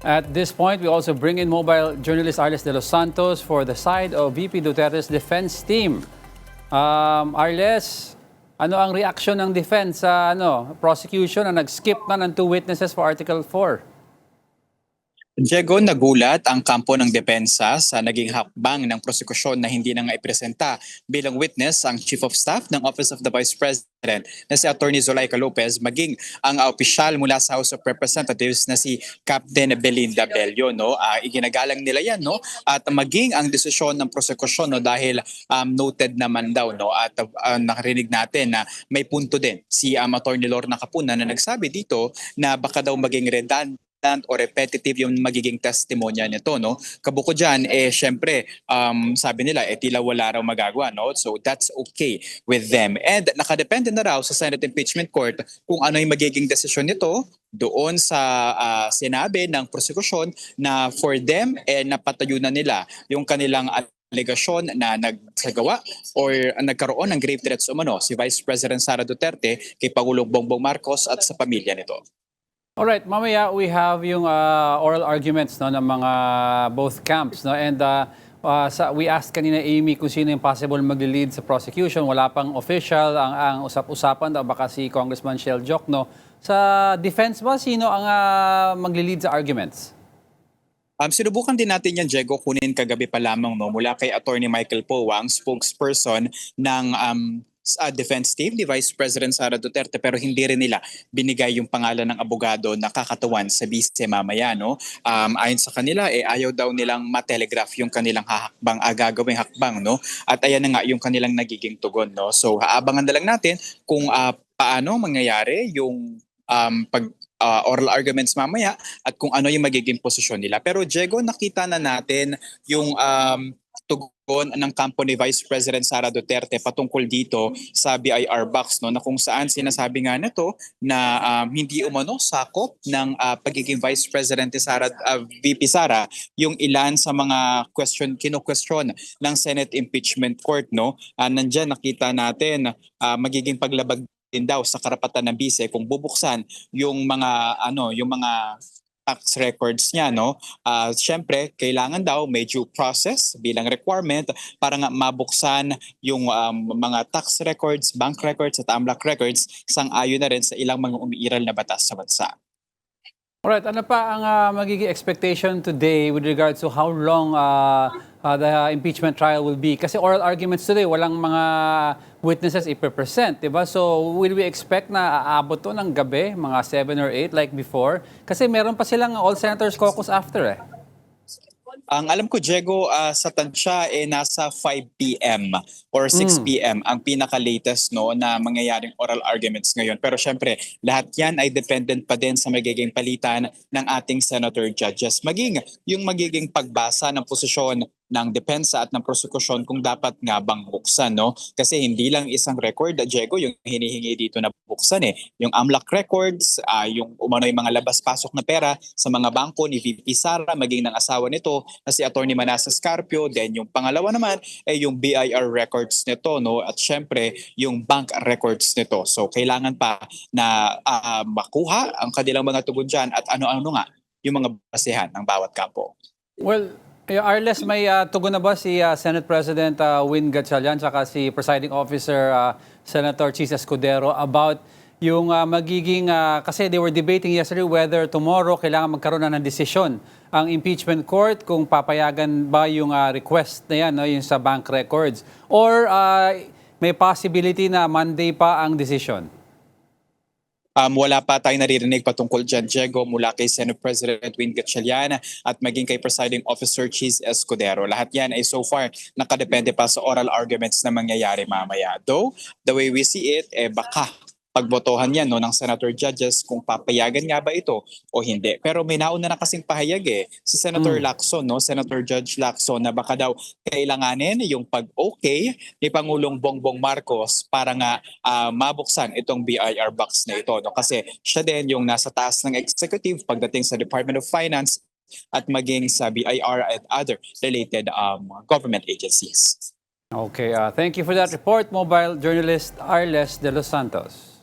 At this point, we also bring in mobile journalist Arles de los Santos for the side of VP Duterte's defense team. Arles, ano ang reaction ng defense sa prosecution na nag-skip na ng 2 witnesses for Article 4? Diego, nagulat ang kampo ng depensa sa naging hakbang ng prosekusyon na hindi na nga ipresenta bilang witness ang Chief of Staff ng Office of the Vice President na si Atty. Zulaika Lopez maging ang opisyal mula sa House of Representatives na si Captain Belinda Bello. Iginagalang nila yan at maging ang desisyon ng prosekusyon dahil noted naman daw at nakarinig natin na may punto din si Atty. Lorna Capuna na nagsabi dito na baka daw maging redundant o repetitive yung magiging testimonya nito. Kabukod dyan, syempre, sabi nila, tila wala raw magagawa. So that's okay with them. And nakadepende na raw sa Senate Impeachment Court kung ano yung magiging desisyon nito doon sa sinabi ng prosekusyon na for them, napatayo na nila yung kanilang alegasyon na nagsagawa or nagkaroon ng grave threats si Vice President Sara Duterte kay Pangulong Bongbong Marcos at sa pamilya nito. Alright, mamaya we have yung oral arguments ng mga both camps. And we asked kanina Amy kung sino yung possible magli-lead sa prosecution. Wala pang official ang usap-usapan daw baka si Congressman Shell Jokno. Sa defense ba, sino ang magli-lead sa arguments? Sinubukan din natin yan, Diego, kunin kagabi pa lamang mula kay Atty. Michael Powang, spokesperson ng defense team ni Vice President Sara Duterte, pero hindi rin nila binigay yung pangalan ng abogado na kakatawan sa bise mamaya. Ayon sa kanila, ayaw daw nilang matelegraph yung kanilang gagawing hakbang. At ayan na nga yung kanilang nagiging tugon. So haabangan na lang natin kung paano mangyayari yung oral arguments mamaya at kung ano yung magiging posisyon nila. Pero Diego, nakita na natin yung tugon ng kampo ni Vice President Sara Duterte patungkol dito sa BIR box na kung saan sinasabi nga nito na hindi umano sakop ng pagiging Vice President VP Sara yung ilan sa mga kino-question ng Senate Impeachment Court. Nandiyan nakita natin magiging paglabag din daw sa karapatan ng bise kung bubuksan yung mga tax records niya. Siyempre, kailangan daw may due process bilang requirement para nga mabuksan yung mga tax records, bank records at AMLAC records sang-ayon na rin sa ilang mga umiiral na batas sa bansa. Alright, ano pa ang magiging expectation today with regards to how long the impeachment trial will be? Kasi oral arguments today, walang mga witnesses ipe-present, diba? So will we expect na aabot to ng gabi, mga 7 or 8 like before? Kasi meron pa silang All Senators Caucus after Ang alam ko, Diego, sa tansya nasa 5 p.m. or 6 p.m. ang pinaka-latest na mangyayaring oral arguments ngayon. Pero syempre, lahat yan ay dependent pa din sa magiging palitan ng ating senator judges. Maging yung magiging pagbasa ng posisyon ng depensa at ng prosekusyon kung dapat nga bang buksan. Kasi hindi lang isang record, Diego, yung hinihingi dito na buksan. Yung AMLAC records, yung mga labas-pasok na pera sa mga bangko ni VP Sara, maging ng asawa nito na si Atty. Manasseh Scarpio. Then yung pangalawa naman ay yung BIR records nito, at syempre yung bank records nito. So kailangan pa na makuha ang kanilang mga tugon dyan at ano-ano nga yung mga basehan ng bawat kampo. Well, Arles, may tugon na ba si Senate President Win Gatchalian saka si Presiding Officer Senator Chis Escudero about yung magiging, kasi they were debating yesterday whether tomorrow kailangan magkaroon na ng desisyon ang impeachment court kung papayagan ba yung request na yan, yung sa bank records, or may possibility na Monday pa ang desisyon? Wala pa tayong naririnig patungkol dyan, Diego, mula kay Senate President Win Gatchalian at maging kay Presiding Officer Chis Escudero. Lahat yan ay so far nakadepende pa sa oral arguments na mangyayari mamaya. Though, the way we see it, baka pagbotohan yan ng senator judges kung papayagan nga ba ito o hindi. Pero may nauna na kasing pahayag si Senator Lacson, Senator Judge Lacson, na baka daw kailanganin yung pag-okay ni Pangulong Bongbong Marcos para nga mabuksan itong BIR box na ito. Kasi siya din yung nasa taas ng executive pagdating sa Department of Finance at maging sa BIR and other related government agencies. Okay, thank you for that report, mobile journalist Arles de los Santos.